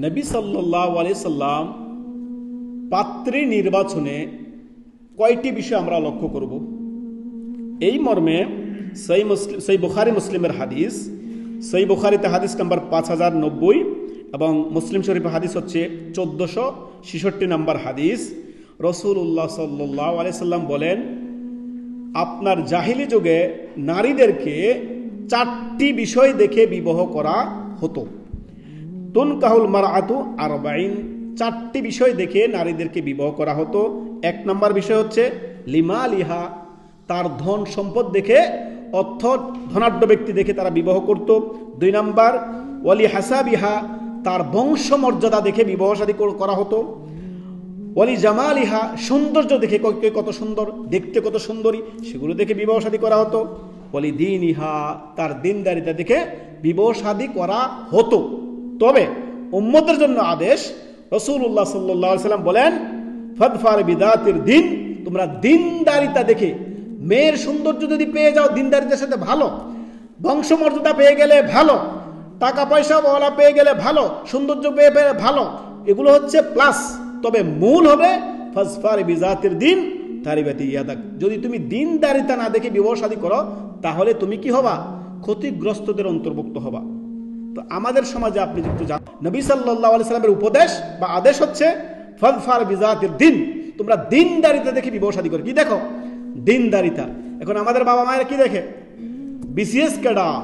নবী সাল্লাল্লাহু আলাইহি সাল্লাম পাত্রী নির্বাচনে কয়টি বিষয় আমরা লক্ষ্য করব? এই মর্মে সহিহ বুখারী মুসলিমের হাদিস, সহিহ বুখারীতে হাদিস নাম্বার 5090 এবং মুসলিম শরীফের হাদিস হচ্ছে 1466 নম্বর হাদিস। রাসূলুল্লাহ সাল্লাল্লাহু আলাইহি সাল্লাম বলেন, আপনার জাহিলি যুগে নারীদেরকে 4টি বিষয় দেখে বিবাহ করা হতো। তুনকাহুল মারআতু আরবাইন, 4টি বিষয় দেখে নারীদেরকে বিবাহ করা হতো। 1 নম্বর বিষয় হচ্ছে লিমালিহা, তার ধন সম্পদ দেখে, অর্থ ধনাঢ্য ব্যক্তি দেখে তারা বিবাহ করত। 2 নম্বর ওয়ালি হাসাবিহা, তার বংশ মর্যাদা দেখে বিবাহ শাদী করা হতো। ওয়ালি জামালিহা, সৌন্দর্য দেখে, কত সুন্দর, দেখতে কত সুন্দরী, সেগুলো দেখে বিবাহ শাদী করা হতো। ওয়ালি দীনিহা, তার দিনদারিতা দেখে বিবাহ শাদী করা হতো। তবে উম্মতের জন্য আদেশ, রাসূলুল্লাহ সাল্লাল্লাহু আলাইহি সাল্লাম বলেন, ফাদফার বিদাতির দিন, তোমরা দিনদারিতা দেখে, মেয়ের সৌন্দর্য যদি পেয়ে যাও দিনদারিতার সাথে ভালো, বংশমর্যাদা পেয়ে গেলে ভালো, টাকা পয়সা ওয়ালা পেয়ে গেলে ভালো, সৌন্দর্য পেয়ে ভালো, এগুলো হচ্ছে প্লাস। তবে মূল হবে ফাজফার বিজাতির দিন তারিবাতি ইয়াদাক, যদি তুমি দিনদারিতা না দেখে বিবাহ শাদী করো তাহলে তুমি কি হবা? ক্ষতিগ্রস্তদের অন্তর্ভুক্ত হবা। তো আমাদের সমাজে আপনি যদি জানেন, নবী সাল্লাল্লাহু আলাইহি সাল্লামের উপদেশ বা আদেশ হচ্ছে ফাজফার বিজাতির দিন, তোমরা দিনদারিতা দেখে বিবাহ শাদী করো। কি দেখো? দিনদারিতা। এখন আমাদের বাবা মায়েরা কি দেখে? বিসিএস ক্যাডার,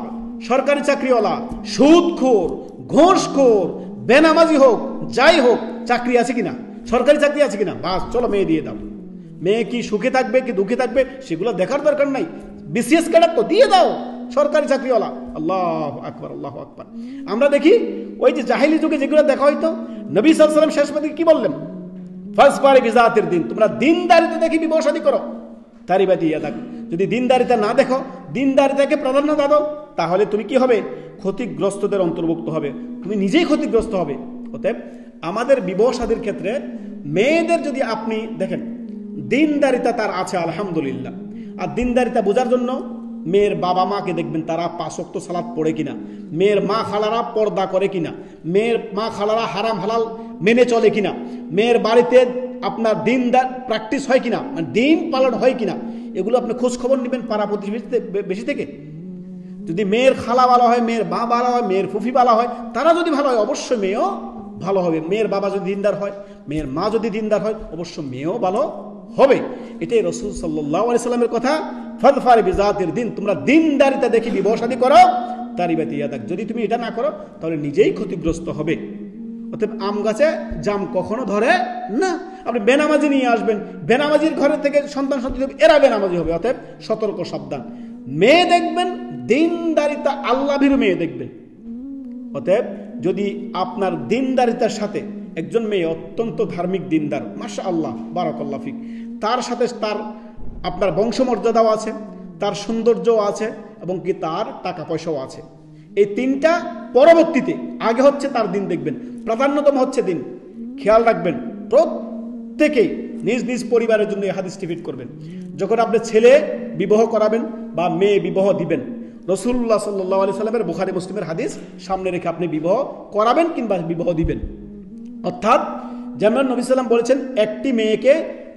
সরকারি চাকরিওয়ালা, সুদখোর, ঘুষখোর, বেনামাজি হোক, যাই হোক, চাকরি আছে কিনা, সরকারি চাকরি আছে কিনা, বাস চলো মেয়ে দিয়ে দাও। মেয়ে কি সুখে থাকবে কি দুঃখে থাকবে সেগুলো দেখার দরকার নাই, বিসিএস ক্যাডার তো দিয়ে দাও, সরকারি চাকরিওয়ালা। আল্লাহু আকবার, আল্লাহু আকবার। আমরা দেখি ওই যে জাহিলি যুগে যেগুলো দেখা হইতো, নবী সাল্লাল্লাহু আলাইহি ওয়াসাল্লাম শেষ পর্যন্ত কি বললেন? ফাজফার বিজাতির দিন, তোমরা দিনদারিতা দেখে বিবাহ শাদী করো। তারিবাতি ইয়াদাক, যদি দিনদারিতা না দেখো, দিনদারিতাকে প্রাধান্য দাও, তাহলে তুমি কি হবে? ক্ষতিগ্রস্তদের অন্তর্ভুক্ত হবে, তুমি নিজেই ক্ষতিগ্রস্ত হবে। অতএব আমাদের বিবাহ শাদীর ক্ষেত্রে মেয়েদের যদি আপনি দেখেন দিনদারিতা তার আছে আলহামদুলিল্লাহ, আর দিনদারিতা বোঝার জন্য মেয়ের বাবা মাকে দেখবেন তারা 5 ওয়াক্ত সালাত পড়ে কিনা, মেয়ের মা খালারা পর্দা করে কিনা, মেয়ের মা খালারা হারাম হালাল মেনে চলে কিনা, মেয়ের বাড়িতে আপনার দিনদার প্র্যাকটিস হয় কিনা, মানে দিন পালন হয় কিনা, এগুলো আপনি খোঁজ খবর নেবেন পাড়া প্রতিবেশী থেকে। যদি মেয়ের খালা ভালো হয়, মেয়ের মা ভালো হয়, মেয়ের ফুফি ভালো হয়, তারা যদি ভালো হয় অবশ্যই মেয়েও ভালো হবে। মেয়ের বাবা যদি দিনদার হয়, মেয়ের মা যদি দিনদার হয়, অবশ্য মেয়েও ভালো হবে। এটাই রাসূল সাল্লাল্লাহু আলাইহি সাল্লামের কথা, ফাদফার বিজাতির দিন, তোমরা দিনদারিতা দেখে বিবাহ শাদী করো। তারিবাতি ইয়াদাক, যদি তুমি এটা না করো তাহলে নিজেই ক্ষতিগ্রস্ত হবে। অতএব আম গাছে জাম কখনো ধরে না। আপনি বেনামাজি নিয়ে আসবেন, বেনামাজির ঘরে থেকে সন্তান সন্ততি এরা বেনামাজি হবে। অতএব সতর্ক, সাবধান। মেয়ে দেখবেন দিনদারিতা আল্লাহভীরু মেয়ে দেখবেন। অতএব যদি আপনার দিনদারিতার সাথে একজন মেয়ে অত্যন্ত ধার্মিক দিনদার, মাশাআল্লাহ বারাকাল্লাহ ফিক, তার সাথে তার আপনার বংশমর্যাদাও আছে, তার সৌন্দর্যও আছে এবং কি তার টাকা পয়সাও আছে, এই 3টা পরবর্তীতে, আগে হচ্ছে তার দিন দেখবেন, প্রাধান্যতম হচ্ছে দিন। খেয়াল রাখবেন প্রত্যেকেই নিজ নিজ পরিবারের জন্য এই হাদিসটি ফিট করবেন। যখন আপনি ছেলে বিবাহ করাবেন বা মেয়ে বিবাহ দিবেন, রাসূলুল্লাহ সাল্লাল্লাহু আলাইহি সাল্লামের বুখারী মুসলিমের হাদিস সামনে রেখে আপনি বিবাহ করাবেন কিংবা বিবাহ দিবেন। অর্থাৎ যেমন নবী সাল্লাম বলেছেন, একটি মেয়েকে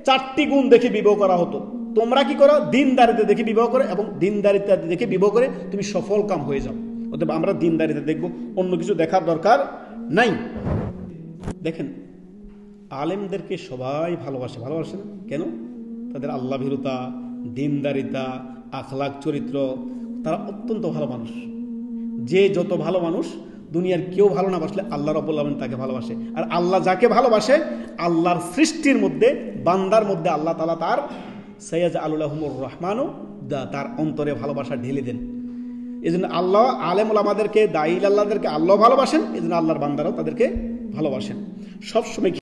4টি গুণ দেখে বিবাহ করা হতো। তোমরা কি করো? দিনদারিতা দেখে বিবাহ করে, এবং দিনদারিতা দেখে বিবাহ করে তুমি সফল কাম হয়ে যাও। অতএব আমরা দিনদারিতা দেখব, অন্য কিছু দেখার দরকার নাই। দেখেন আলেমদেরকে সবাই ভালোবাসে, ভালোবাসে না কেন? তাদের আল্লাহ ভীরুতা, দিনদারিতা, আখলাক, চরিত্র, তারা অত্যন্ত ভালো মানুষ। যে যত ভালো মানুষ, দুনিয়ার কেউ ভালো না বাসলে আল্লাহ রাব্বুল আলামিন তাকে ভালোবাসে। আর আল্লাহ যাকে ভালোবাসে, আল্লাহর সৃষ্টির মধ্যে, বান্দার মধ্যে আল্লাহ তাআলা তার সাইয়াজআলু লাহুমুর রহমানু, তার অন্তরে ভালোবাসা ঢেলে দেন। এই জন্য আল্লাহ আলেম ওলামাদেরকে, দায়ী আল্লাহদেরকে আল্লাহ ভালোবাসেন, এই জন্য আল্লাহর বান্দারাও তাদেরকে ভালোবাসেন সবসময়।